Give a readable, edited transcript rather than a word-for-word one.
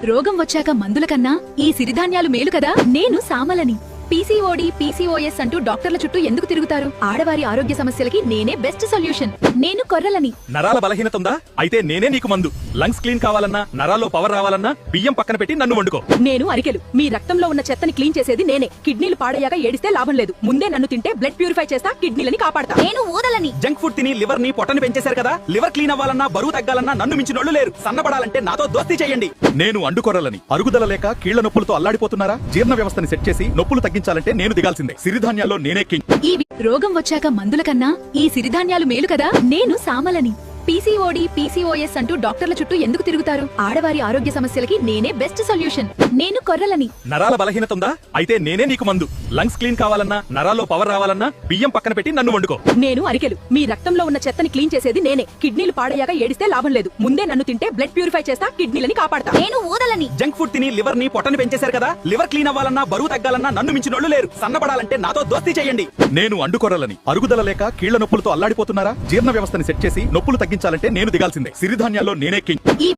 రోగం వచ్చాక మందుల కన్నా ఈ సిరిధాన్యాలు మేలు కదా. నేను సామలని. పీసీఓడి, పీసీఓఎస్ అంటూ డాక్టర్ల చుట్టూ ఎందుకు తిరుగుతారు? ఆడవారి ఆరోగ్య సమస్యలకి నేనే బెస్ట్ సొల్యూషన్. నేను కొర్రలని. నరాల బలహీనత ఉందా? అయితే నేనే నీకు మందు. లంగ్స్ క్లీన్ కావాలన్నా, నరాల్లో పవర్ రావాలన్నా బియ్యం పక్కన పెట్టి నన్ను వండుకో. నేను అరికెలు. మీ రక్తంలో ఉన్న చెత్తని క్లీన్ చేసేది నేనే. కిడ్నీలు పాడయ్యాక ఏడిస్తే లాభం లేదు. ముందే నన్ను తింటే బ్లడ్ ప్యూరిఫై చేస్తా, కిడ్నీలని కాపాడతా. నేను ఊదలని. జంక్ ఫుడ్ తిని లివర్ ని పొట్టని పెంచేశారు కదా. లివర్ క్లీన్ అవ్వాలన్నా, బరువు తగ్గాలన్నా నన్ను మించినోళ్ళు లేరు. సన్నబడాలంటే నాతో దోస్తీ చేయండి. నేను అండుకొర్రలని. అరుగుదల లేక కీళ్ల నొప్పులతో అల్లాడిపోతున్నారా? జీర్ణ వ్యవస్థని సెట్ చేసి నొప్పులు తగ్గించాలంటే నేను దిగాల్సిందే. సిరిధాన్యాల్లో నేనే కింగ్. ఈ రోగం వచ్చాక మందుల కన్నా ఈ సిరిధాన్యాలు మేలు కదా. నేను సామలని. పీసీఓడి, పీసీఓఎస్ అంటూ డాక్టర్ల చుట్టూ ఎందుకు తిరుగుతారు? ఆడవారి ఆరోగ్య సమస్యలకి నేనే బెస్ట్ సొల్యూషన్. నేను కొర్రలని. నరాల బలహీనత ఉందా? అయితే నేనే నీకు మందు. లంగ్స్ క్లీన్ కావాలన్నా, నరాల్లో పవర్ రావాలన్నా బియ్యం పక్కన పెట్టి నన్ను వండుకో. నేను అరికెలు. మీ రక్తంలో ఉన్న చెత్తని క్లీన్ చేసేది నేనే. కిడ్నీలు పాడయ్యాక ఏడిస్తే లాభం లేదు. ముందే నన్ను తింటే బ్లడ్ ప్యూరిఫై చేస్తా, కిడ్నీలని కాపాడతా. నేను ఊదలని. జంక్ ఫుడ్ తిని లివర్ ని పొట్టని పెంచేశారు కదా. లివర్ క్లీన్ అవ్వాలన్నా, బరువు తగ్గాలన్నా నన్ను మించినోళ్ళు లేరు. సన్నబడాలంటే నాతో దోస్తీ చేయండి. నేను అండుకొర్రలని. అరుగుదల లేక కీళ్ల నొప్పులతో అల్లాడిపోతున్నారా? జీర్ణ వ్యవస్థని సెట్ చేసి నొప్పులు తగ్గించాలంటే నేను దిగాల్సిందే. సిరిధాన్యాల్లో నేనే కింగ్.